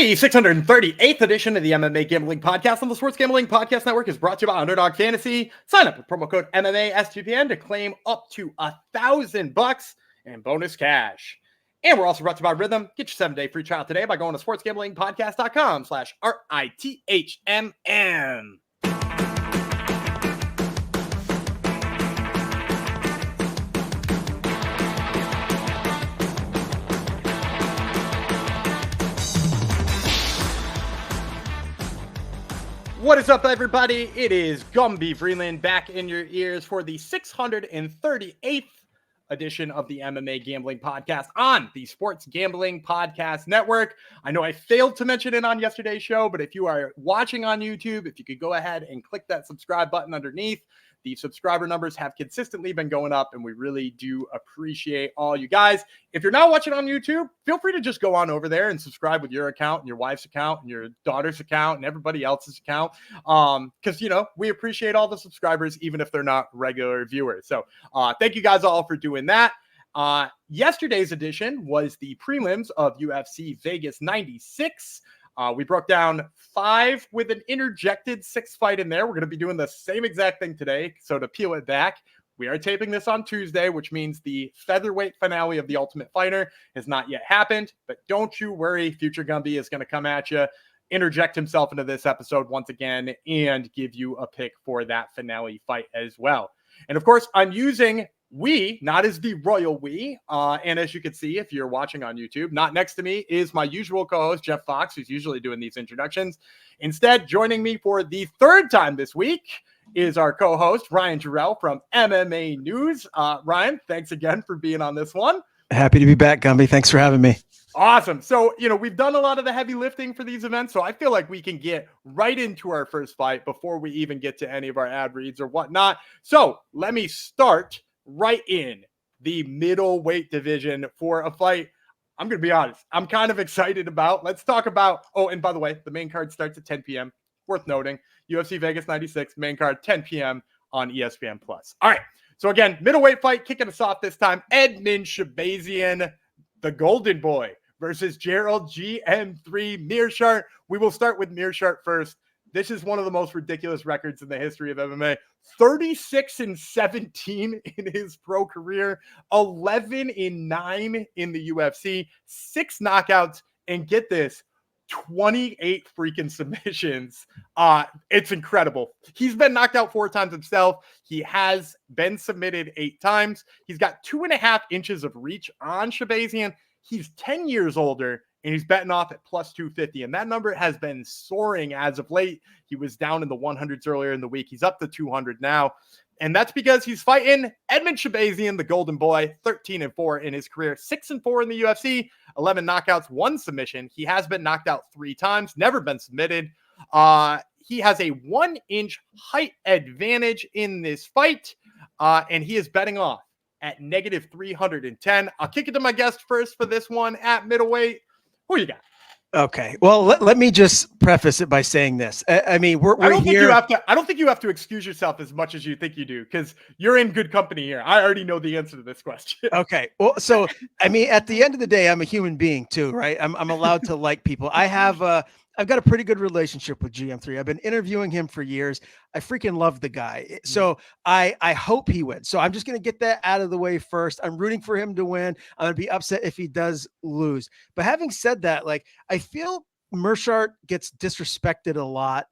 The 638th edition of the MMA Gambling Podcast on the Sports Gambling Podcast Network is brought to you by Underdog Fantasy. Sign up with promo code MMA SGPN to claim up to $1,000 in bonus cash. And we're also brought to you by Rhythm. Get your 7-day free trial today by going to sportsgamblingpodcast.com/RITHMN. What is up, everybody? It is Gumby Vreeland back in your ears for the 638th edition of the MMA Gambling Podcast on the Sports Gambling Podcast Network. I know I failed to mention it on yesterday's show, but if you are watching on YouTube, if you could go ahead and click that subscribe button underneath. The subscriber numbers have consistently been going up, and we really do appreciate all you guys. If you're not watching on YouTube, feel free to just go on over there and subscribe with your account and your wife's account and your daughter's account and everybody else's account. Because, you know, we appreciate all the subscribers, even if they're not regular viewers. So thank you guys all for doing that. Yesterday's edition was the prelims of UFC Vegas 96. We broke down 5 with an interjected 6th fight in there. We're going to be doing the same exact thing today. So to peel it back, we are taping this on Tuesday, which means the featherweight finale of The Ultimate Fighter has not yet happened. But don't you worry, Future Gumby is going to come at you, interject himself into this episode once again, and give you a pick for that finale fight as well. And of course, I'm using we, not as the royal we. And as you can see, if you're watching on YouTube, not next to me is my usual co-host, Jeff Fox, who's usually doing these introductions. Instead, joining me for the 3rd time this week is our co-host, Ryan Gerald from MMA News. Ryan, thanks again for being on this one. Happy to be back, Gumby. Thanks for having me. Awesome. So, you know, we've done a lot of the heavy lifting for these events, so I feel like we can get right into our first fight before we even get to any of our ad reads or whatnot. So let me start right in the middleweight division for a fight I'm going to be honest, I'm kind of excited about. Let's talk about, oh, and by the way, the main card starts at 10 p.m. Worth noting, UFC Vegas 96, main card 10 p.m. on ESPN+. All right, so again, middleweight fight, kicking us off this time, Edmen Shahbazyan, the Golden Boy, versus Gerald GM3 Meerschaert. We will start with Meerschaert first. This is one of the most ridiculous records in the history of MMA. 36-17 in his pro career, 11-9 in the UFC, 6 knockouts, and get this, 28 freaking submissions. It's incredible. He's been knocked out 4 times himself. He has been submitted 8 times. He's got 2.5 inches of reach on Shahbazyan. He's 10 years older, and he's betting off at plus 250. And that number has been soaring as of late. He was down in the 100s earlier in the week. He's up to 200 now. And that's because he's fighting Edmen Shahbazyan, the Golden Boy, 13-4 in his career, 6-4 in the UFC, 11 knockouts, 1 submission. He has been knocked out 3 times, never been submitted. He has a 1-inch height advantage in this fight, and he is betting off at negative 310. I'll kick it to my guest first for this one at middleweight. Who you got? Okay. Well, let me just preface it by saying this. I mean, we're here. I don't think you have to excuse yourself as much as you think you do, because you're in good company here. I already know the answer to this question. Okay. Well, so, I mean, at the end of the day, I'm a human being too, right? I'm allowed to like people. I've got a pretty good relationship with GM3. I've been interviewing him for years. I freaking love the guy. So I hope he wins. So I'm just going to get that out of the way first. I'm rooting for him to win. I'm going to be upset if he does lose. But having said that, like, I feel Meerschaert gets disrespected a lot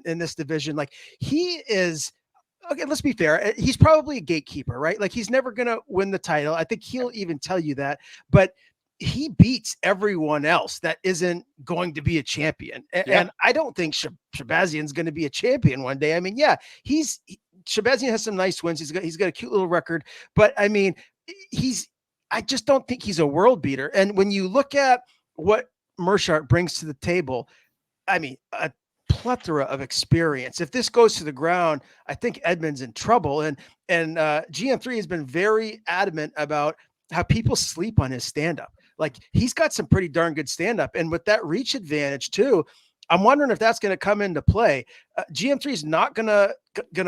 in this division. Like, he is, okay, let's be fair. He's probably a gatekeeper, right? Like, he's never going to win the title. I think he'll even tell you that. But he beats everyone else that isn't going to be a champion. And I don't think Shahbazyan's going to be a champion one day. I mean, yeah, Shahbazyan has some nice wins. He's got a cute little record, but I mean, I just don't think he's a world beater. And when you look at what Meerschaert brings to the table, I mean, a plethora of experience. If this goes to the ground, I think Edmen's in trouble. And GM3 has been very adamant about how people sleep on his stand-up. Like, he's got some pretty darn good stand-up. And with that reach advantage too, I'm wondering if that's going to come into play. GM3 is not going to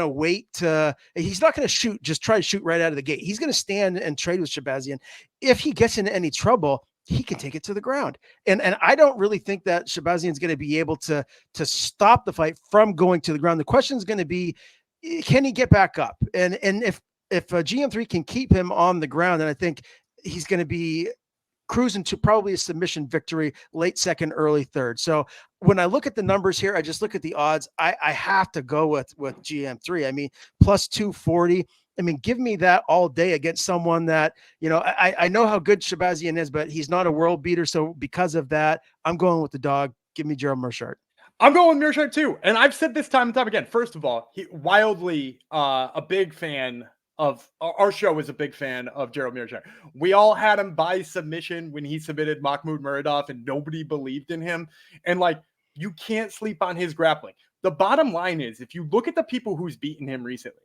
wait to, he's not going to just try to shoot right out of the gate. He's going to stand and trade with Shahbazyan. If he gets into any trouble, he can take it to the ground. And I don't really think that Shahbazyan is going to be able to stop the fight from going to the ground. The question is going to be, can he get back up? And if GM3 can keep him on the ground, then I think he's going to be cruising to probably a submission victory, late second, early third. So when I look at the numbers here, I just look at the odds. I have to go with GM3. I mean, plus 240. I mean, give me that all day against someone that, I know how good Shahbazyan is, but he's not a world beater. So because of that, I'm going with the dog. Give me Gerald Meerschaert. I'm going with Meerschaert too. And I've said this time and time again. First of all, he wildly a big fan of our show is a big fan of Gerald Meerschaert. We all had him by submission when he submitted Mahmoud Muradov and nobody believed in him. And like, you can't sleep on his grappling. The bottom line is, if you look at the people who's beaten him recently,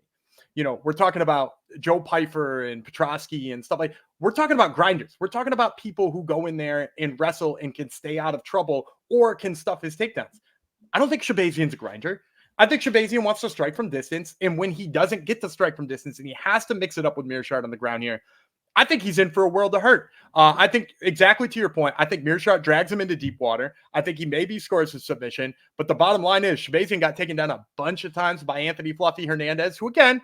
we're talking about Joe Pyfer and Petrosky and stuff we're talking about grinders. We're talking about people who go in there and wrestle and can stay out of trouble or can stuff his takedowns. I don't think Shahbazyan's a grinder. I think Shahbazyan wants to strike from distance. And when he doesn't get to strike from distance and he has to mix it up with Meerschaert on the ground here, I think he's in for a world of hurt. I think exactly to your point, I think Meerschaert drags him into deep water. I think he maybe scores his submission. But the bottom line is Shahbazyan got taken down a bunch of times by Anthony Fluffy Hernandez, who again,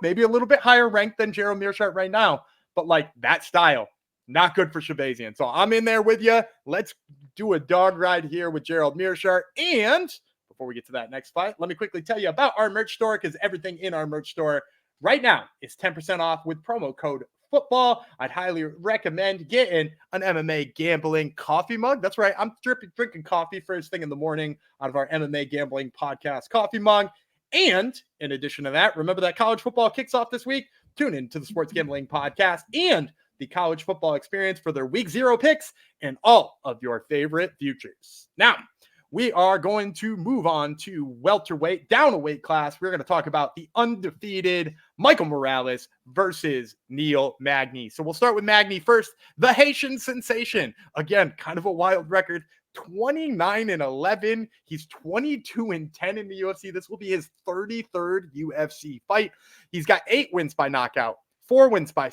maybe a little bit higher ranked than Gerald Meerschaert right now. But like that style, not good for Shahbazyan. So I'm in there with you. Let's do a dog ride here with Gerald Meerschaert. And before we get to that next fight, let me quickly tell you about our merch store, because everything in our merch store right now is 10% off with promo code football. I'd highly recommend getting an MMA gambling coffee mug. That's right. I'm drinking coffee first thing in the morning out of our MMA gambling podcast coffee mug. And in addition to that, remember that college football kicks off this week. Tune in to the Sports Gambling Podcast and the College Football Experience for their Week 0 picks and all of your favorite futures. Now, we are going to move on to welterweight, down a weight class. We're going to talk about the undefeated Michael Morales versus Neil Magny. So we'll start with Magny first. The Haitian sensation. Again, kind of a wild record. 29-11. He's 22-10 in the UFC. This will be his 33rd UFC fight. He's got 8 wins by knockout, 4 wins by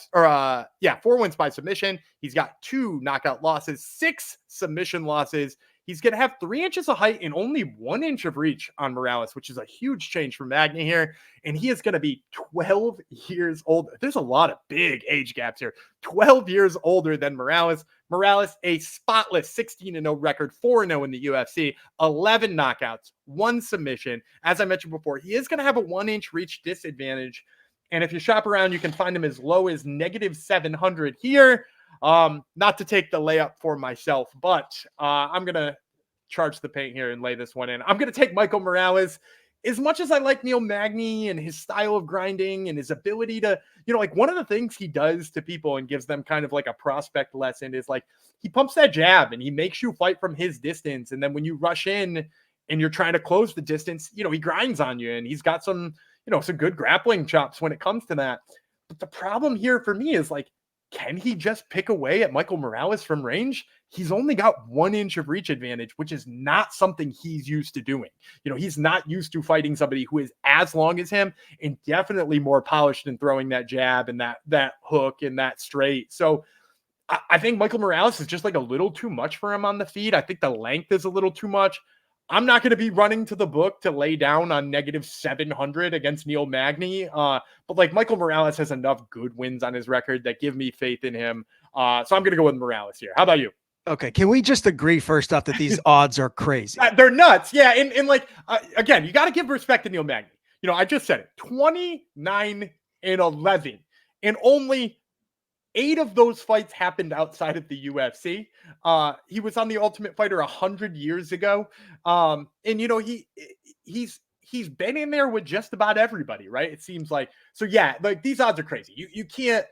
submission. He's got 2 knockout losses, 6 submission losses. He's going to have 3 inches of height and only 1 inch of reach on Morales, which is a huge change for Magny here. And he is going to be 12 years old. There's a lot of big age gaps here. 12 years older than Morales. Morales, a spotless 16-0 record, 4-0 in the UFC, 11 knockouts, 1 submission. As I mentioned before, he is going to have a 1 inch reach disadvantage. And if you shop around, you can find him as low as -700 here. Not to take the layup for myself, but I'm going to charge the paint here and lay this one in. I'm going to take Michael Morales. As much as I like Neil Magny and his style of grinding and his ability to, like one of the things he does to people and gives them kind of like a prospect lesson is like he pumps that jab and he makes you fight from his distance. And then when you rush in and you're trying to close the distance, he grinds on you and he's got some good grappling chops when it comes to that. But the problem here for me is like, can he just pick away at Michael Morales from range? He's only got 1 inch of reach advantage, which is not something he's used to doing. He's not used to fighting somebody who is as long as him and definitely more polished in throwing that jab and that hook and that straight. So I think Michael Morales is just like a little too much for him on the feet. I think the length is a little too much. I'm not going to be running to the book to lay down on -700 against Neil Magny. But like Michael Morales has enough good wins on his record that give me faith in him. So I'm going to go with Morales here. How about you? Okay. Can we just agree first off that these odds are crazy? They're nuts. Yeah. And like, again, you got to give respect to Neil Magny. I just said it, 29-11 and only 8 of those fights happened outside of the UFC. He was on The Ultimate Fighter 100 years ago. And he's been in there with just about everybody, right? It seems like. So yeah, like these odds are crazy. You can't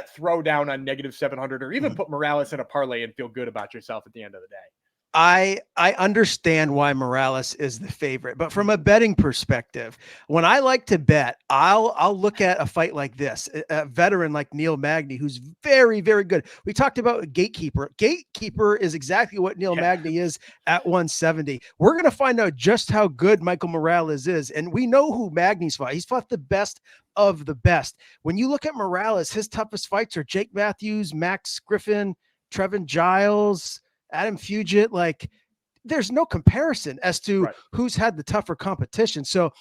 throw down on -700 or even put Morales in a parlay and feel good about yourself at the end of the day. I understand why Morales is the favorite, but from a betting perspective, when I like to bet, I'll look at a fight like this, a veteran like Neil Magny, who's very, very good. We talked about Gatekeeper. Gatekeeper is exactly what Neil Magny is at 170. We're going to find out just how good Michael Morales is. And we know who Magny's fought. He's fought the best of the best. When you look at Morales, his toughest fights are Jake Matthews, Max Griffin, Trevin Giles, Adam Fugit, like there's no comparison as to who's had the tougher competition. So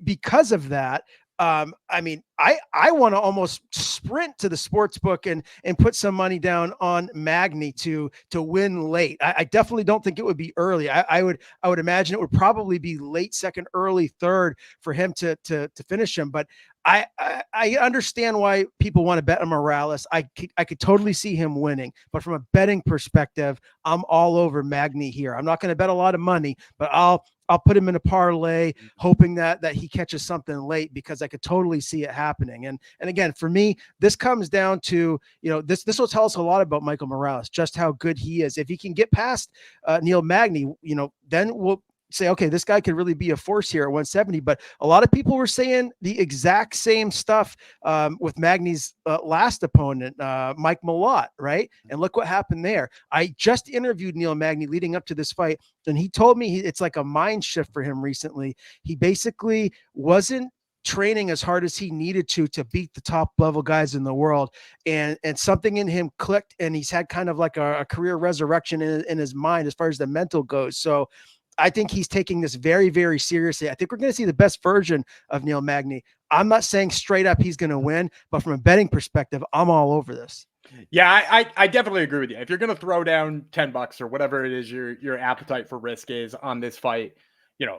because of that, I mean, I want to almost sprint to the sports book and put some money down on Magny to win late. I definitely don't think it would be early. I would imagine it would probably be late second, early third for him to finish him. But I understand why people want to bet on Morales. I could totally see him winning, but from a betting perspective, I'm all over Magny here. I'm not going to bet a lot of money, but I'll put him in a parlay, hoping that he catches something late, because I could totally see it happening. And again, for me, this comes down to, this will tell us a lot about Michael Morales, just how good he is. If he can get past Neil Magny, then we'll say, okay, this guy could really be a force here at 170. But a lot of people were saying the exact same stuff with Magny's last opponent, Mike Malott, right? And look what happened there. I just interviewed Neil Magny leading up to this fight, and he told me it's like a mind shift for him recently. He basically wasn't training as hard as he needed to beat the top level guys in the world, and something in him clicked, and he's had kind of like a career resurrection in his mind as far as the mental goes. So I think he's taking this very, very seriously. I think we're going to see the best version of Neil Magny. I'm not saying straight up he's going to win, but from a betting perspective, I'm all over this. Yeah, I definitely agree with you. If you're going to throw down $10 or whatever it is your appetite for risk is on this fight, you're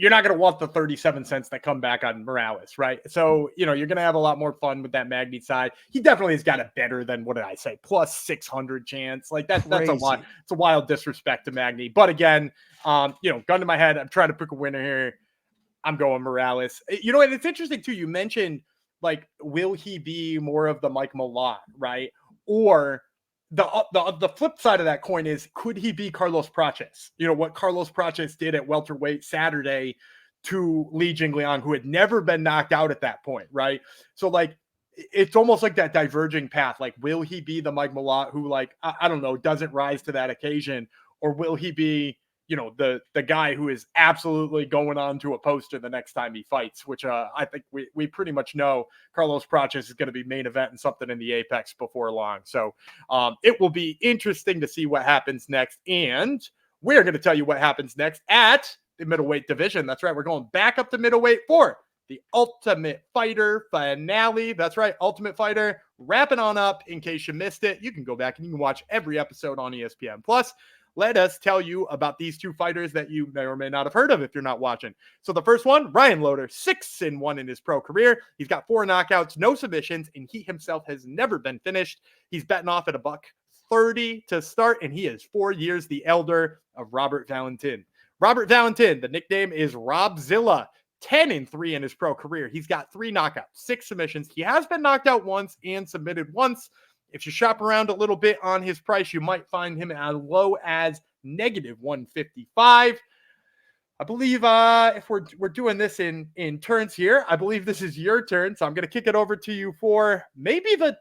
not going to want the 37 cents that come back on Morales, right? So, you're going to have a lot more fun with that Magny side. He definitely has got it better than, what did I say, plus 600 chance. Like that's a lot. It's a wild disrespect to Magny. But again, gun to my head, I'm trying to pick a winner here. I'm going Morales. And it's interesting too. You mentioned, like, will he be more of the Mike Malott, right? Or the flip side of that coin is, could he be Carlos Praches? What Carlos Praches did at welterweight Saturday to Li Jingliang, who had never been knocked out at that point, right? So, like, it's almost like that diverging path. Like, will he be the Mike Malott who, like, I don't know, doesn't rise to that occasion? Or will he be, the guy who is absolutely going on to a poster the next time he fights, which I think we pretty much know Carlos Praches is going to be main event and something in the Apex before long. So it will be interesting to see what happens next. And we're going to tell you what happens next at the middleweight division. That's right. We're going back up to middleweight for the Ultimate Fighter finale. That's right. Ultimate Fighter wrapping on up. In case you missed it, you can go back and you can watch every episode on ESPN Plus. Let us tell you about these two fighters that you may or may not have heard of if you're not watching. So the first one, Ryan Loder, 6-1 in his pro career. He's got 4 knockouts, no submissions, and he himself has never been finished. He's betting off at $130 to start, and he is 4 years the elder of Robert Valentin. Robert Valentin, the nickname is Robzilla, 10-3 in his pro career. He's got 3 knockouts, 6 submissions. He has been knocked out once and submitted once. If you shop around a little bit on his price, you might find him as low as -155. I believe if we're doing this in turns here, I believe this is your turn. So I'm going to kick it over to you for maybe the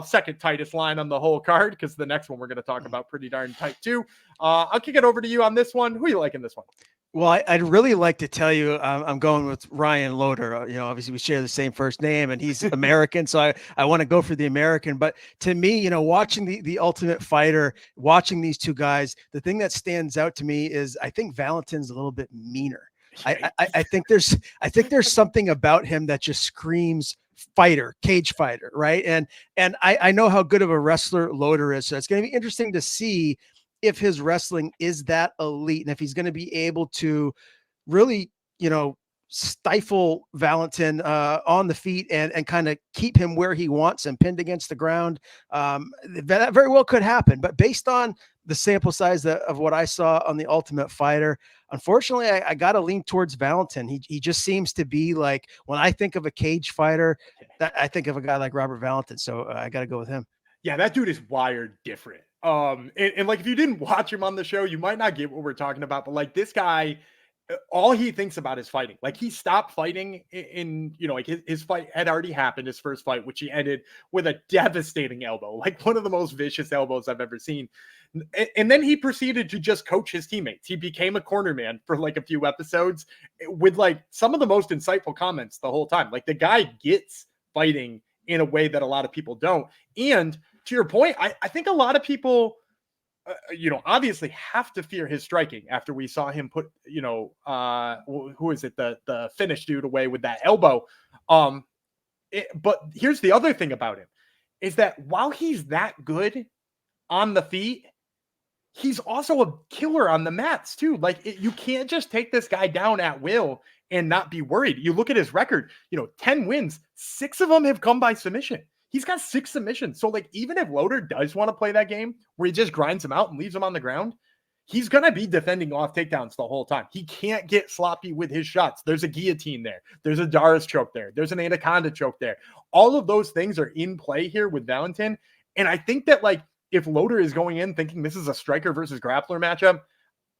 second tightest line on the whole card, because the next one we're going to talk about pretty darn tight too. I'll kick it over to you on this one. Who are you liking this one? Well, I'd really like to tell you I'm going with Ryan Loder. Obviously we share the same first name, and he's American, so I want to go for the American. But to me, watching the Ultimate Fighter, watching these two guys, the thing that stands out to me is I think Valentin's a little bit meaner. I think there's something about him that just screams fighter, cage fighter, right? And I know how good of a wrestler Loder is, so it's going to be interesting to see if his wrestling is that elite, and if he's going to be able to really, stifle Valentin on the feet and kind of keep him where he wants him, pinned against the ground. That very well could happen, but based on the sample size of what I saw on the Ultimate Fighter, unfortunately, I got to lean towards Valentin. He just seems to be like, when I think of a cage fighter, I think of a guy like Robert Valentin. So I got to go with him. Yeah, that dude is wired different. And like, if you didn't watch him on the show, you might not get what we're talking about, but like, this guy, all he thinks about is fighting. Like, he stopped fighting in like his fight had already happened, his first fight, which he ended with a devastating elbow, like one of the most vicious elbows I've ever seen. And then he proceeded to just coach his teammates. He became a corner man for like a few episodes with like some of the most insightful comments the whole time. Like, the guy gets fighting in a way that a lot of people don't. And to your point, I think a lot of people, obviously have to fear his striking after we saw him put, who is it? The Finnish dude away with that elbow. But here's the other thing about him is that while he's that good on the feet, he's also a killer on the mats too. Like you can't just take this guy down at will and not be worried. You look at his record, 10 wins, 6 of them have come by submission. He's got 6 submissions. So like, even if Loder does want to play that game where he just grinds him out and leaves him on the ground, he's going to be defending off takedowns the whole time. He can't get sloppy with his shots. There's a guillotine there. There's a Doris choke there. There's an anaconda choke there. All of those things are in play here with Valentin. And I think that like, if Loder is going in thinking this is a striker versus grappler matchup,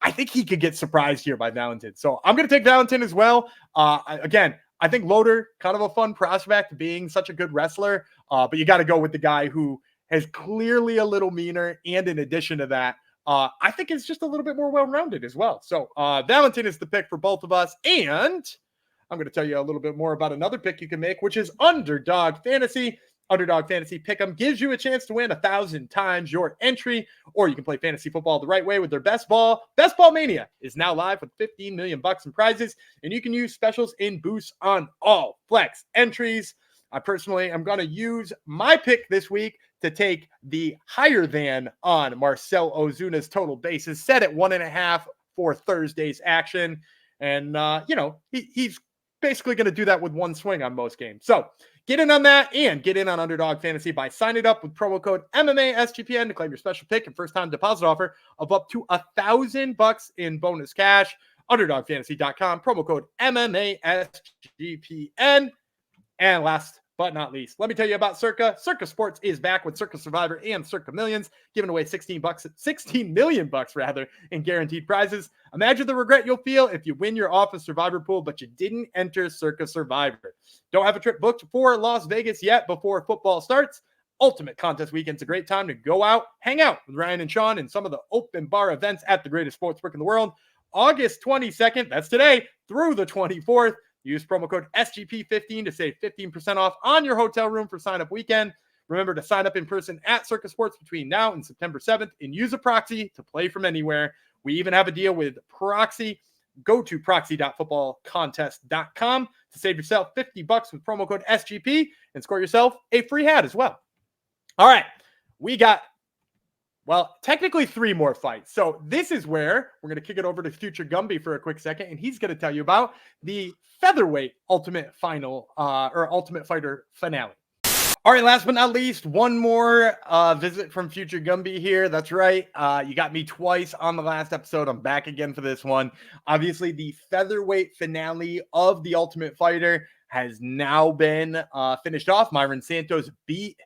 I think he could get surprised here by Valentin. So I'm going to take Valentin as well. Again, I think Loder, kind of a fun prospect being such a good wrestler, but you got to go with the guy who is clearly a little meaner. And in addition to that, I think is just a little bit more well-rounded as well. So Valentin is the pick for both of us. And I'm going to tell you a little bit more about another pick you can make, which is Underdog Fantasy. Underdog Fantasy Pick'em gives you a chance to win 1,000 times your entry, or you can play fantasy football the right way with their Best Ball. Best Ball Mania is now live with $15 million in prizes, and you can use specials in boosts on all flex entries. I personally am going to use my pick this week to take the higher than on Marcel Ozuna's total bases, set at 1.5 for Thursday's action. And, he's basically going to do that with one swing on most games. So get in on that and get in on Underdog Fantasy by signing up with promo code MMA-SGPN to claim your special pick and first-time deposit offer of up to $1,000 in bonus cash. UnderdogFantasy.com, promo code MMA-SGPN. And last but not least, let me tell you about Circa. Circa Sports is back with Circa Survivor and Circa Millions, giving away $16 million in guaranteed prizes. Imagine the regret you'll feel if you win your office Survivor pool, but you didn't enter Circa Survivor. Don't have a trip booked for Las Vegas yet before football starts? Ultimate Contest Weekend's a great time to go out, hang out with Ryan and Sean in some of the open bar events at the greatest sportsbook in the world. August 22nd, that's today, through the 24th. Use promo code SGP15 to save 15% off on your hotel room for sign-up weekend. Remember to sign up in person at Circa Sports between now and September 7th and use a proxy to play from anywhere. We even have a deal with Proxy. Go to proxy.footballcontest.com to save yourself $50 with promo code SGP and score yourself a free hat as well. All right, we got, technically 3 more fights. So this is where we're going to kick it over to Future Gumby for a quick second, and he's going to tell you about the featherweight Ultimate Fighter finale. All right, last but not least, one more visit from Future Gumby here. That's right. You got me twice on the last episode. I'm back again for this one. Obviously, the featherweight finale of the Ultimate Fighter has now been finished off. Mairon Santos beat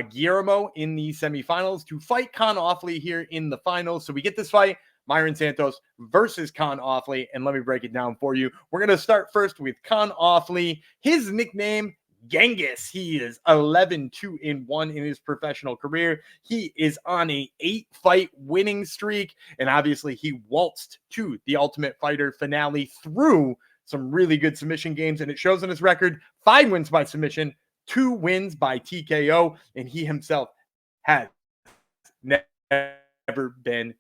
Guillermo in the semifinals to fight Kaan Ofli here in the finals. So we get this fight, Mairon Santos versus Kaan Ofli, and let me break it down for you. We're going to start first with Kaan Ofli. His nickname, Genghis. He is 11-2-1 in his professional career. He is on a 8-fight winning streak, and obviously he waltzed to the Ultimate Fighter finale through some really good submission games, and it shows on his record: 5 wins by submission, 2 wins by TKO, and he himself has never been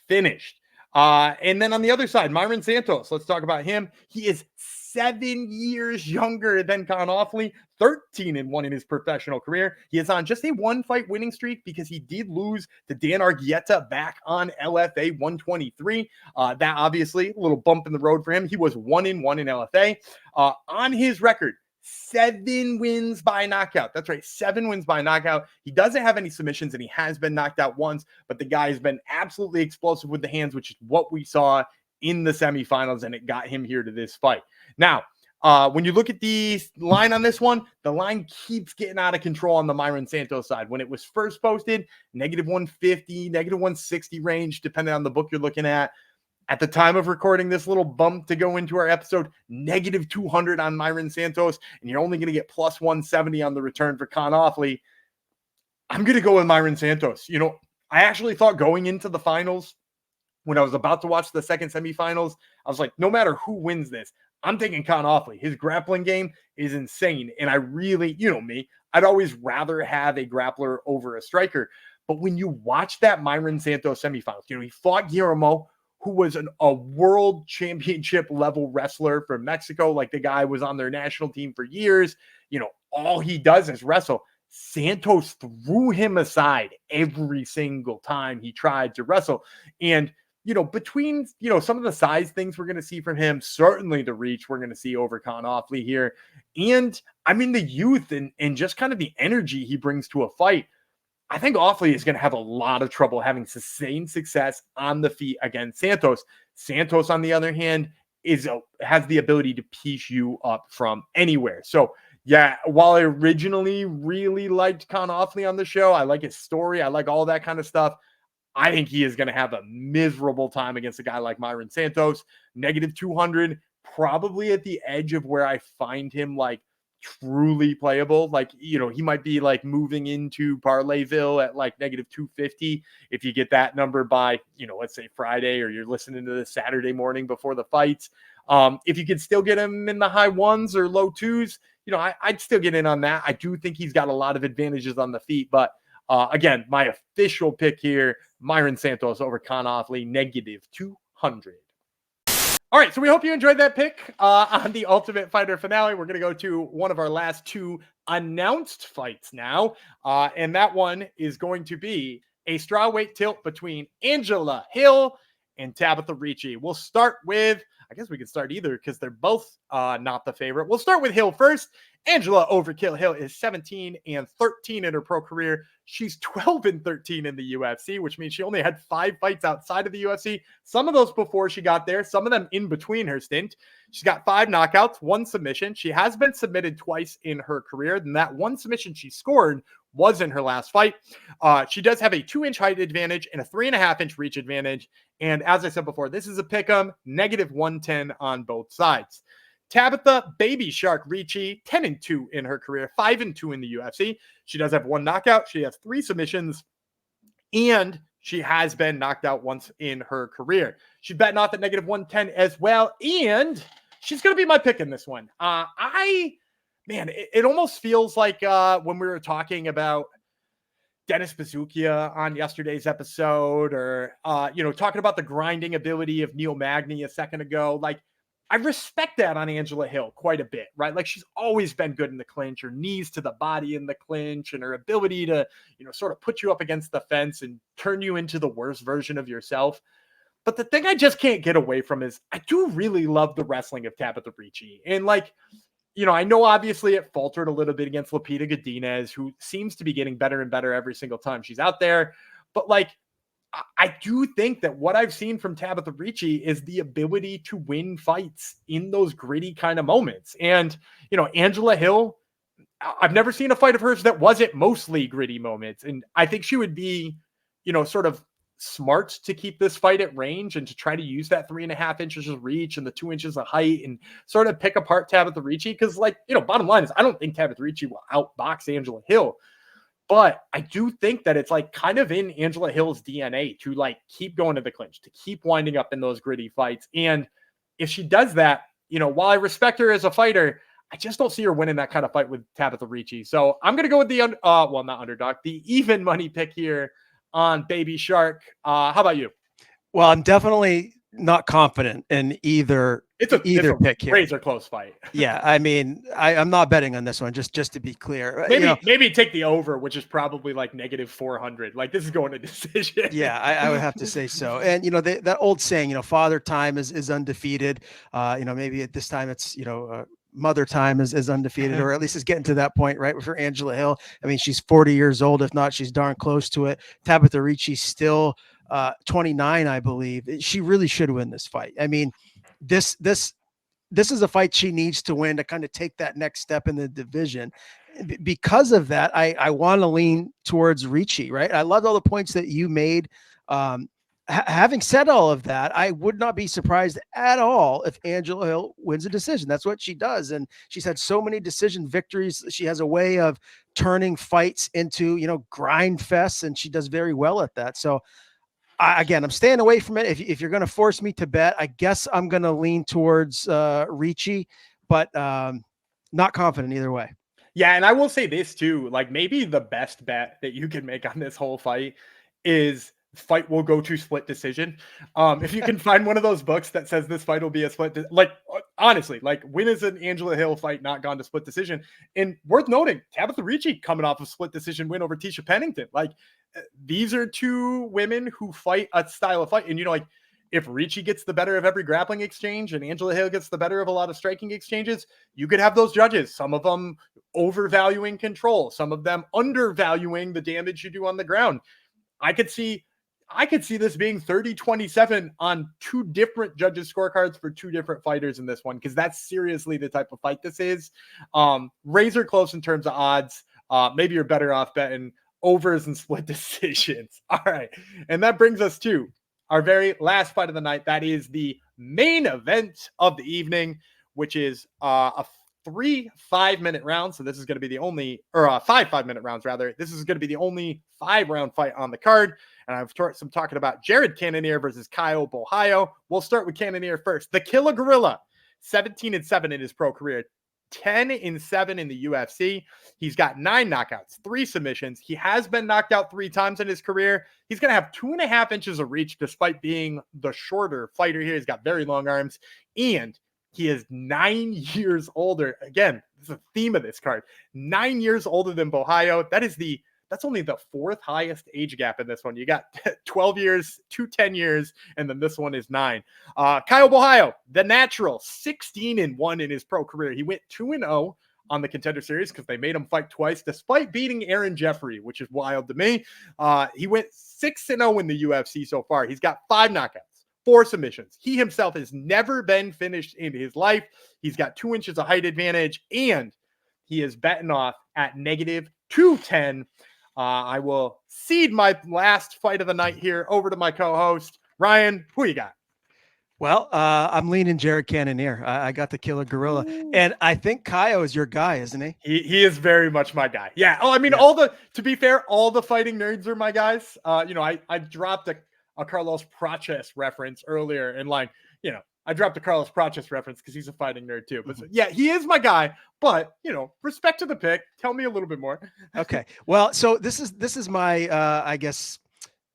finished. And then on the other side, Mairon Santos, let's talk about him. He is 7 years younger than Kaan Ofli, 13-1 in his professional career. He is on just a 1-fight winning streak because he did lose to Dan Argueta back on LFA 123. That obviously a little bump in the road for him. He was 1-1 in LFA. On his record, 7 wins by knockout. That's right, 7 wins by knockout. He doesn't have any submissions, and he has been knocked out once, but the guy has been absolutely explosive with the hands, which is what we saw in the semifinals, and it got him here to this fight. Now, when you look at the line on this one, the line keeps getting out of control on the Mairon Santos side. When it was first posted, -150, -160 range, depending on the book you're looking at. At the time of recording this little bump to go into our episode, -200 on Mairon Santos, and you're only going to get +170 on the return for Kaan Ofli. I'm going to go with Mairon Santos. I actually thought going into the finals, when I was about to watch the second semifinals, I was like, no matter who wins this, I'm taking Kaan Ofli. His grappling game is insane. And I really, you know me, I'd always rather have a grappler over a striker. But when you watch that Mairon Santos semifinals, he fought Guillermo, who was a world championship level wrestler from Mexico. Like, the guy was on their national team for years. All he does is wrestle. Santos threw him aside every single time he tried to wrestle. And, between, some of the size things we're going to see from him, certainly the reach we're going to see over Kaan Ofli here. And the youth and just kind of the energy he brings to a fight. I think Ofli is going to have a lot of trouble having sustained success on the feet against Santos. Santos, on the other hand, has the ability to piece you up from anywhere. So, yeah, while I originally really liked Kaan Ofli on the show, I like his story, I like all that kind of stuff, I think he is going to have a miserable time against a guy like Mairon Santos. -200, probably at the edge of where I find him, like, truly playable. Like, he might be like moving into Parlayville at like -250 if you get that number by, let's say Friday, or you're listening to this Saturday morning before the fights. If you could still get him in the high ones or low twos, I'd still get in on that. I do think he's got a lot of advantages on the feet, but again, my official pick here, Mairon Santos over Kaan Ofli, -200. All right, so we hope you enjoyed that pick on the Ultimate Fighter finale. We're going to go to one of our last two announced fights now, and that one is going to be a strawweight tilt between Angela Hill and Tabatha Ricci. We'll start with, I guess we could start either because they're both not the favorite. We'll start with Hill first. Angela Overkill Hill is 17-13 in her pro career. She's 12-13 in the UFC, which means she only had 5 fights outside of the UFC. Some of those before she got there, some of them in between her stint. She's got 5 knockouts, 1 submission. She has been submitted twice in her career, and that 1 submission she scored was in her last fight. She does have a 2-inch height advantage and a 3.5-inch reach advantage. And as I said before, this is a pick'em, -110 on both sides. Tabatha Baby Shark Ricci, 10-2 in her career, 5-2 in the UFC. She does have 1 knockout. She has 3 submissions, and she has been knocked out once in her career. She's betting off at -110 as well, and she's going to be my pick in this one. It almost feels like when we were talking about Dennis Bazookia on yesterday's episode, or, talking about the grinding ability of Neil Magny a second ago. Like, I respect that on Angela Hill quite a bit, right? Like, she's always been good in the clinch, her knees to the body in the clinch, and her ability to, sort of put you up against the fence and turn you into the worst version of yourself. But the thing I just can't get away from is I do really love the wrestling of Tabatha Ricci. And, like, I know obviously it faltered a little bit against Lupita Godinez, who seems to be getting better and better every single time she's out there. But, like, I do think that what I've seen from Tabatha Ricci is the ability to win fights in those gritty kind of moments. And, Angela Hill, I've never seen a fight of hers that wasn't mostly gritty moments. And I think she would be, sort of smart to keep this fight at range and to try to use that 3.5 inches of reach and the 2 inches of height and sort of pick apart Tabatha Ricci. Because, like, bottom line is I don't think Tabatha Ricci will outbox Angela Hill. But I do think that it's, like, kind of in Angela Hill's DNA to, like, keep going to the clinch, to keep winding up in those gritty fights. And if she does that, while I respect her as a fighter, I just don't see her winning that kind of fight with Tabatha Ricci. So I'm going to go with the, not underdog, the even money pick here on Baby Shark. How about you? Well, I'm definitely not confident in either pick here. Razor close fight. Yeah, I'm not betting on this one, just to be clear. Maybe take the over, which is probably like -400. Like, this is going to decision. Yeah, I would have to say so. And that old saying, father time is undefeated. Maybe at this time it's mother time is undefeated, or at least is getting to that point, right? For Angela Hill, she's 40 years old. If not, she's darn close to it. Tabatha Ricci still 29, I believe. She really should win this fight. This is a fight she needs to win to kind of take that next step in the division. Because of that, I want to lean towards Ricci, right? I loved all the points that you made. Having said all of that, I would not be surprised at all if Angela Hill wins a decision. That's what she does. And she's had so many decision victories. She has a way of turning fights into, grind fests, and she does very well at that. So Again, I'm staying away from it. If you're going to force me to bet, I guess I'm going to lean towards Ricci, but not confident either way. Yeah, and I will say this too, like maybe the best bet that you can make on this whole fight is fight will go to split decision. If you can find one of those books that says this fight will be a honestly, like when is an Angela Hill fight not gone to split decision? And worth noting, Tabatha Ricci coming off a split decision win over Tisha Pennington. Like these are two women who fight a style of fight. And like if Ricci gets the better of every grappling exchange and Angela Hill gets the better of a lot of striking exchanges, you could have those judges, some of them overvaluing control, some of them undervaluing the damage you do on the ground. I could see this being 30-27 on two different judges' scorecards for two different fighters in this one, because that's seriously the type of fight this is. Razor close in terms of odds. Maybe you're better off betting overs and split decisions. All right. And that brings us to our very last fight of the night. That is the main event of the evening, which is a 3 5-minute rounds. So this is going to be the only, or 5 5-minute rounds rather. This is going to be the only 5-round fight on the card. And I've some talking about Gerald Cannonier versus Caio Borralho. We'll start with Cannonier first. The Killer Gorilla, 17-7 in his pro career, 10-7 in the UFC. He's got 9 knockouts, 3 submissions. He has been knocked out 3 times in his career. He's going to have 2.5 inches of reach despite being the shorter fighter here. He's got very long arms, and he is 9 years older. Again, this is a theme of this card. 9 years older than Borralho. That's only the 4th highest age gap in this one. You got 12 years, 10 years, and then this one is 9. Caio Borralho, the natural, 16-1 in his pro career. He went 2-0 on the Contender Series because they made him fight twice, despite beating Aaron Jeffrey, which is wild to me. He went 6-0 in the UFC so far. He's got 5 knockouts, 4 submissions. He himself has never been finished in his life. He's got 2 inches of height advantage, and he is betting off at -210. I will cede my last fight of the night here over to my co-host. Ryan, who you got? Well, I'm leaning Gerald Cannonier. I got the Killer Gorilla. Ooh. And I think Caio is your guy, isn't he? He is very much my guy. Yeah. Oh, I mean, to be fair, all the fighting nerds are my guys. I dropped a Carlos Praches reference earlier, and I dropped a Carlos Praches reference because he's a fighting nerd too. But yeah, he is my guy. But respect to the pick. Tell me a little bit more. Okay. Well, so this is my I guess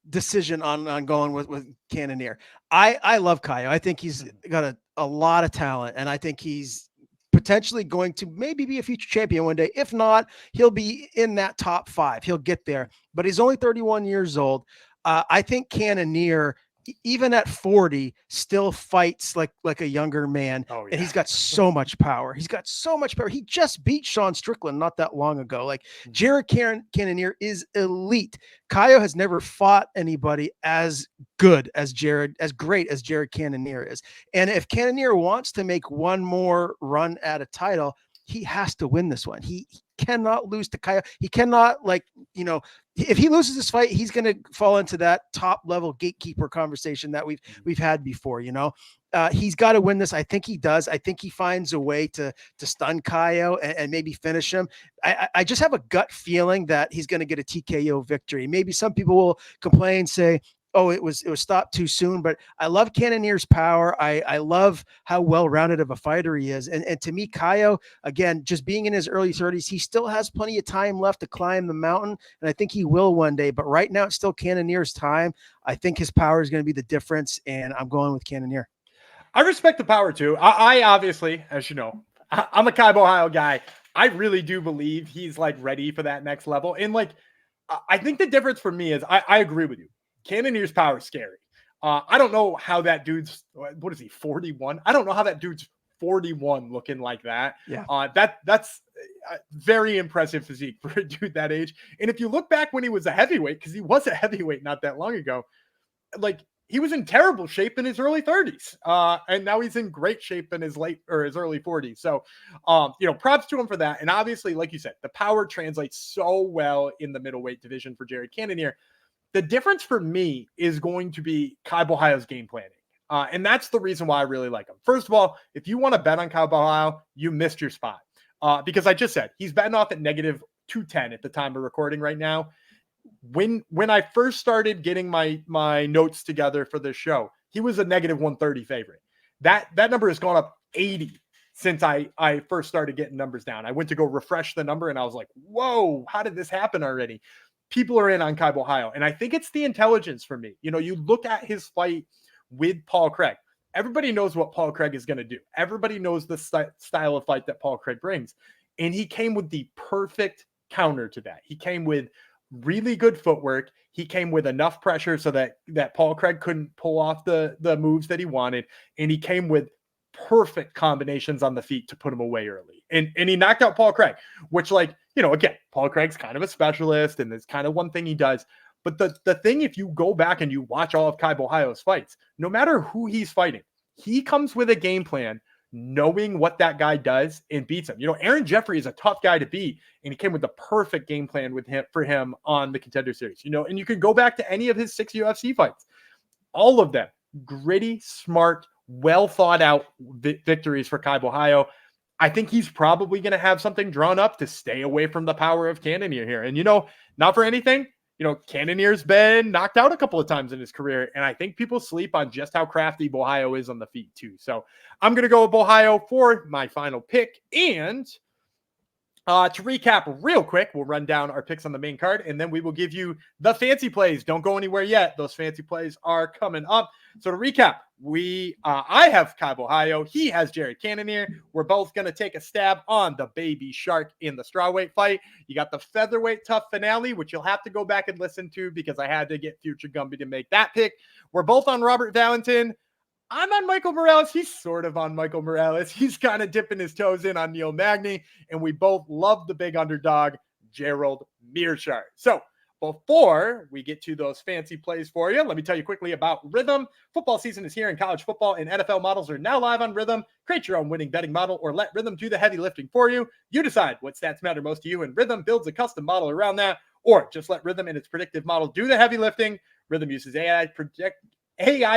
decision on going with Cannonier. I love Caio. I think he's got a lot of talent, and I think he's potentially going to maybe be a future champion one day. If not, he'll be in that top 5. He'll get there. But he's only 31 years old. I think Cannonier, even at 40, still fights like a younger man. Oh, yeah. And he's got so much power. He just beat Sean Strickland not that long ago. Like Gerald Cannonier is elite. Caio has never fought anybody as good as Gerald, as great as Gerald Cannonier is. And if Cannonier wants to make one more run at a title, he has to win this one. He cannot lose to Caio. He cannot, if he loses this fight, he's going to fall into that top level gatekeeper conversation that we've had before. He's got to win this. I think he does. I think he finds a way to stun Caio and maybe finish him. I just have a gut feeling that he's going to get a TKO victory. Maybe some people will complain, say, oh, it was stopped too soon, but I love Cannonier's power. I love how well-rounded of a fighter he is. And to me, Caio, again, just being in his early 30s, he still has plenty of time left to climb the mountain. And I think he will one day, but right now it's still Cannonier's time. I think his power is going to be the difference. And I'm going with Cannonier. I respect the power too. I obviously, as you know, I'm a Caio Borralho guy. I really do believe he's ready for that next level. And I think the difference for me is I agree with you. Cannonier's power is scary. I don't know how that dude's, what is he, 41? I don't know how that dude's 41 looking like that. Yeah. That's a very impressive physique for a dude that age. And if you look back when he was a heavyweight, because he was a heavyweight not that long ago, he was in terrible shape in his early 30s. And now he's in great shape in his early 40s. So, props to him for that. And obviously, like you said, the power translates so well in the middleweight division for Gerald Cannonier. The difference for me is going to be Caio Borralho's game planning. And that's the reason why I really like him. First of all, if you want to bet on Caio Borralho, you missed your spot. Because I just said, he's betting off at -210 at the time of recording right now. when I first started getting my notes together for this show, he was a negative 130 favorite. That number has gone up 80 since I first started getting numbers down. I went to go refresh the number and I was like, whoa, how did this happen already? People are in on Borralho. And I think it's the intelligence for me. You know, you look at his fight with Paul Craig. Everybody knows what Paul Craig is going to do. Everybody knows the style of fight that Paul Craig brings. And he came with the perfect counter to that. He came with really good footwork. He came with enough pressure so that Paul Craig couldn't pull off the moves that he wanted. And he came with perfect combinations on the feet to put him away early. And he knocked out Paul Craig, which, like, you know, again, Paul Craig's kind of a specialist and there's kind of one thing he does. But the thing, if you go back and you watch all of Borralho's fights, no matter who he's fighting, he comes with a game plan, knowing what that guy does and beats him. You know, Aaron Jeffrey is a tough guy to beat, and he came with the perfect game plan for him on the Contender Series. You know, and you can go back to any of his 6 UFC fights, all of them gritty, smart, well thought out victories for Borralho. I think he's probably going to have something drawn up to stay away from the power of Cannonier here. And, you know, not for anything, you know, Cannonier's been knocked out a couple of times in his career, and I think people sleep on just how crafty Borralho is on the feet too. So I'm going to go with Borralho for my final pick. And to recap real quick, we'll run down our picks on the main card, and then we will give you the fancy plays. Don't go anywhere yet. Those fancy plays are coming up. So to recap, I have Borralho. He has Jared Cannonier. We're both going to take a stab on the baby shark in the strawweight fight. You got the featherweight tough finale, which you'll have to go back and listen to because I had to get future Gumby to make that pick. We're both on Robert Valentin. I'm on Michael Morales. He's sort of on Michael Morales. He's kind of dipping his toes in on Neil Magny, and we both love the big underdog, Gerald Meerschaert. So before we get to those fancy plays for you, let me tell you quickly about Rhythm. Football season is here in college football, and NFL models are now live on Rhythm. Create your own winning betting model or let Rhythm do the heavy lifting for you. You decide what stats matter most to you, and Rhythm builds a custom model around that, or just let Rhythm and its predictive model do the heavy lifting. Rhythm uses AI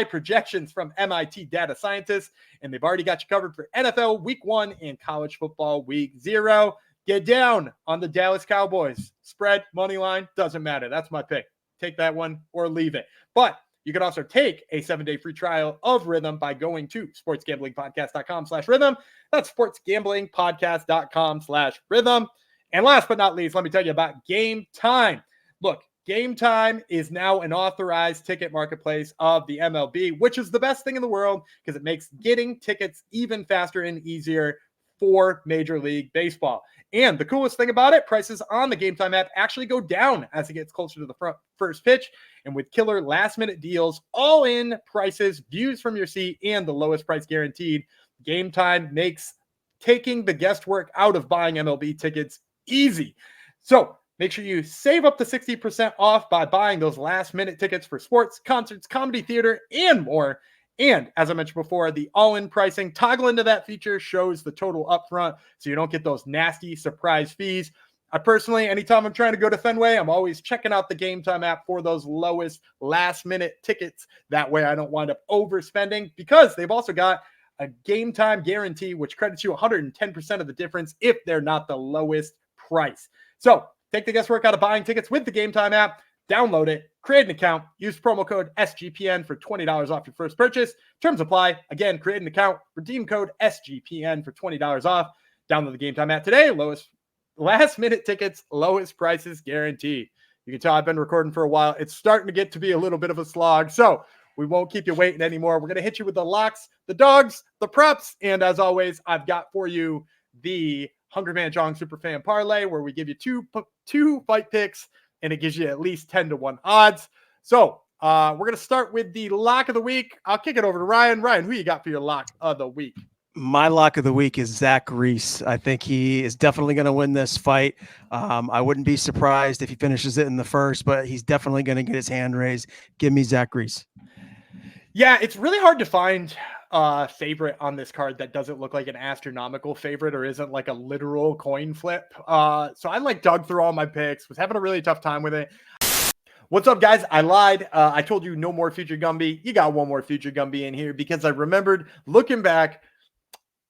projections from MIT data scientists, and they've already got you covered for NFL Week 1 and college football Week 0. Get down on the Dallas Cowboys. Spread, money line, doesn't matter. That's my pick. Take that one or leave it. But you can also take a 7-day free trial of Rhythm by going to sportsgamblingpodcast.com/rhythm. That's sportsgamblingpodcast.com/rhythm. And last but not least, let me tell you about Game Time. Look, Game Time is now an authorized ticket marketplace of the MLB, which is the best thing in the world because it makes getting tickets even faster and easier for Major League Baseball. And the coolest thing about it, prices on the Game Time app actually go down as it gets closer to the first pitch. And with killer last-minute deals, all-in prices, views from your seat, and the lowest price guaranteed, Game Time makes taking the guesswork out of buying MLB tickets easy. So make sure you save up to 60% off by buying those last-minute tickets for sports, concerts, comedy, theater, and more. And as I mentioned before, the all-in pricing, toggle into that feature shows the total upfront so you don't get those nasty surprise fees. I personally, anytime I'm trying to go to Fenway, I'm always checking out the Game Time app for those lowest last-minute tickets. That way I don't wind up overspending because they've also got a Game Time guarantee, which credits you 110% of the difference if they're not the lowest price. So take the guesswork out of buying tickets with the Game Time app. Download it, create an account, use promo code SGPN for $20 off your first purchase. Terms apply. Again, create an account, redeem code SGPN for $20 off. Download the Game Time app today. Last minute tickets, lowest prices guaranteed. You can tell I've been recording for a while. It's starting to get to be a little bit of a slog. So we won't keep you waiting anymore. We're going to hit you with the locks, the dogs, the props. And as always, I've got for you the Hungry Man Jong Superfan Parlay, where we give you two fight picks, and it gives you at least 10-1 odds. So we're going to start with the lock of the week. I'll kick it over to Ryan. Ryan, who you got for your lock of the week? My lock of the week is Zach Reese. I think he is definitely going to win this fight. I wouldn't be surprised if he finishes it in the first, but he's definitely going to get his hand raised. Give me Zach Reese. Yeah, it's really hard to find a favorite on this card that doesn't look like an astronomical favorite or isn't like a literal coin flip. So I dug through all my picks, was having a really tough time with it. What's up, guys? I lied. I told you no more future Gumby. You got one more future Gumby in here because I remembered looking back,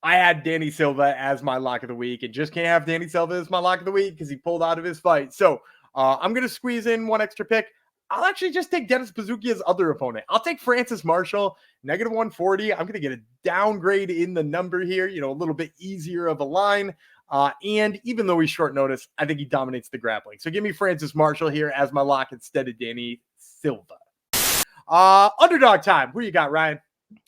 I had Danny Silva as my lock of the week and just can't have Danny Silva as my lock of the week because he pulled out of his fight. So I'm going to squeeze in one extra pick. I'll actually just take Dennis Bazookia's other opponent. I'll take Francis Marshall, negative 140. I'm going to get a downgrade in the number here, a little bit easier of a line. And even though he's short notice, I think he dominates the grappling. So give me Francis Marshall here as my lock instead of Danny Silva. Underdog time. Who you got, Ryan?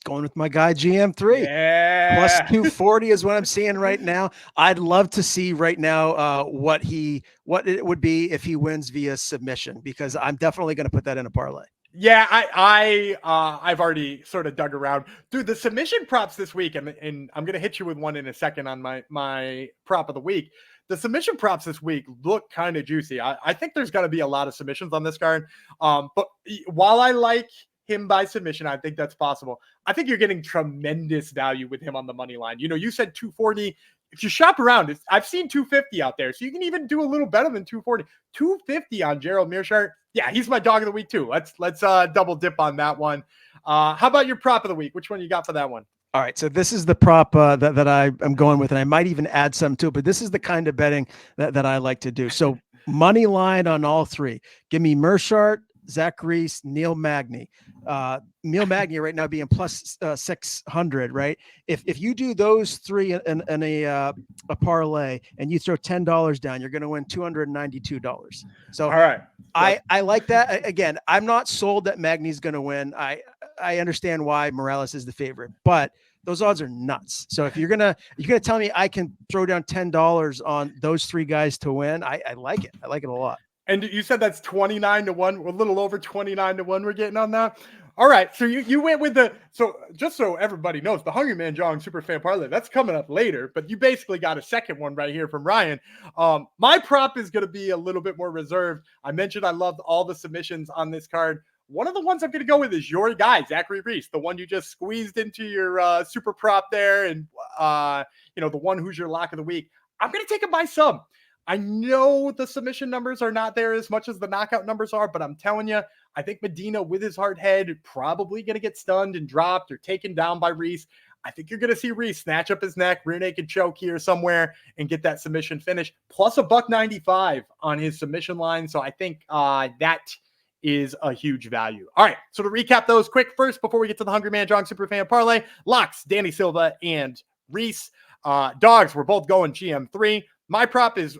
Going with my guy GM3. Yeah. Plus 240 is what I'm seeing right now. I'd love to see right now what it would be if he wins via submission, because I'm definitely going to put that in a parlay. Yeah, I've already sort of dug around. Dude, the submission props this week, and I'm going to hit you with one in a second on my prop of the week. The submission props this week look kind of juicy. I think there's going to be a lot of submissions on this card. But while I like him by submission, I think that's possible. I think you're getting tremendous value with him on the money line. You said 240. If you shop around, I've seen 250 out there, so you can even do a little better than 240. 250 on Gerald Meerschaert. Yeah, he's my dog of the week too. Let's double dip on that one. How about your prop of the week? Which one you got for that one? All right, so this is the prop that I am going with, and I might even add some to it, but this is the kind of betting that I like to do. So money line on all three. Give me Meerschaert, Zach Reese, Neil Magny. Neil Magny right now being plus 600, right? If you do those three in a parlay and you throw $10 down, you're going to win $292. So all right, I like that. Again, I'm not sold that Magny's going to win. I understand why Morales is the favorite, but those odds are nuts. So if you're gonna tell me I can throw down $10 on those three guys to win, I like it. I like it a lot. And you said that's 29 to 1, a little over 29 to 1 we're getting on that. All right. So you went with so just so everybody knows, the Hungry Man Jong Super Fan Parlay, that's coming up later, but you basically got a second one right here from Ryan. My prop is going to be a little bit more reserved. I mentioned I loved all the submissions on this card. One of the ones I'm going to go with is your guy, Zachary Reese, the one you just squeezed into your super prop there. And, the one who's your lock of the week. I'm going to take him by sub. I know the submission numbers are not there as much as the knockout numbers are, but I'm telling you, I think Medina with his hard head probably going to get stunned and dropped or taken down by Reese. I think you're going to see Reese snatch up his neck, rear naked choke here somewhere and get that submission finish, plus $1.95 on his submission line. So I think that is a huge value. All right, so to recap those quick first before we get to the Hungry Man Jong Super Fan Parlay, locks, Danny Silva and Reese. Dogs, we're both going GM3. My prop is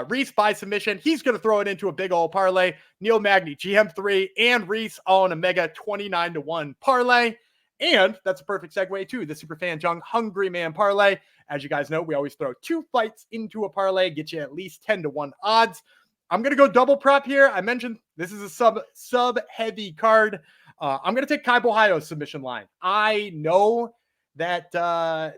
Reese by submission. He's going to throw it into a big old parlay. Neil Magny, GM3, and Reese all in a mega 29 to 1 parlay. And that's a perfect segue to the Superfan Jung Hungry Man Parlay. As you guys know, we always throw 2 fights into a parlay, get you at least 10 to 1 odds. I'm going to go double prop here. I mentioned this is a sub heavy card. I'm going to take Borralho's submission line. I know that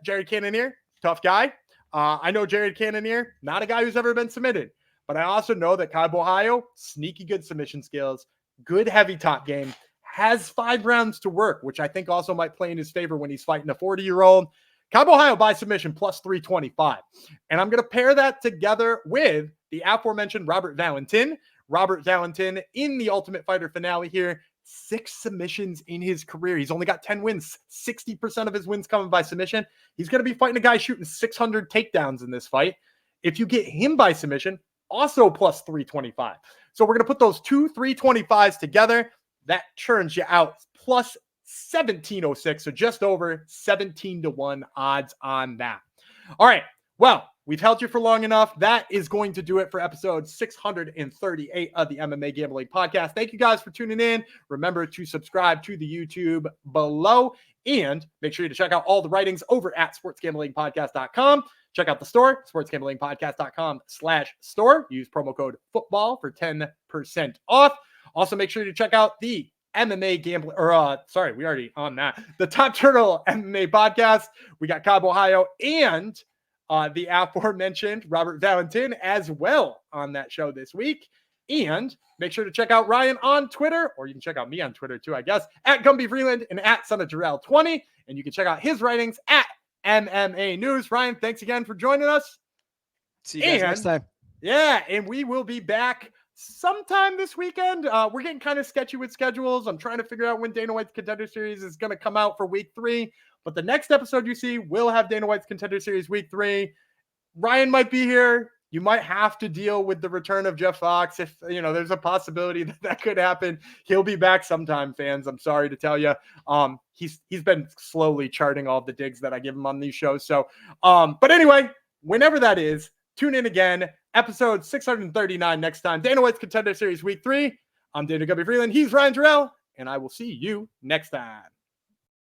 Jared Cannonier, tough guy. I know Jared Cannonier, not a guy who's ever been submitted, but I also know that Borralho, sneaky good submission skills, good heavy top game, has 5 rounds to work, which I think also might play in his favor when he's fighting a 40-year-old. Borralho by submission plus 325. And I'm going to pair that together with the aforementioned Robert Valentin. Robert Valentin in the Ultimate Fighter finale here. 6 submissions in his career. He's only got 10 wins. 60% of his wins coming by submission. He's going to be fighting a guy shooting 600 takedowns in this fight. If you get him by submission, also plus 325. So we're going to put those 2 325s together. That churns you out plus 1706. So just over 17 to 1 odds on that. All right. Well, we've held you for long enough. That is going to do it for episode 638 of the MMA Gambling Podcast. Thank you guys for tuning in. Remember to subscribe to the YouTube below and make sure to check out all the writings over at sportsgamblingpodcast.com. Check out the store, sportsgamblingpodcast.com/store. Use promo code football for 10% off. Also, make sure to check out the MMA Gambling, we already on that. The Top Turtle MMA Podcast. We got Borralho and the aforementioned Robert Valentin as well on that show this week. And make sure to check out Ryan on Twitter, or you can check out me on Twitter too, I guess, at Gumby Freeland and at Son of Gerald 20. And you can check out his writings at MMA News. Ryan, thanks again for joining us. See you guys next time. Yeah, and we will be back sometime this weekend. We're getting kind of sketchy with schedules. I'm trying to figure out when Dana White's Contender Series is going to come out for week 3. But the next episode you see will have Dana White's Contender Series week 3. Ryan might be here. you might have to deal with the return of Jeff Fox. If, there's a possibility that could happen. He'll be back sometime, fans. I'm sorry to tell you. He's been slowly charting all the digs that I give him on these shows. So, but anyway, whenever that is, tune in again. Episode 639 next time. Dana White's Contender Series Week 3. I'm Dana Gubby Freeland. He's Ryan Terrell, and I will see you next time.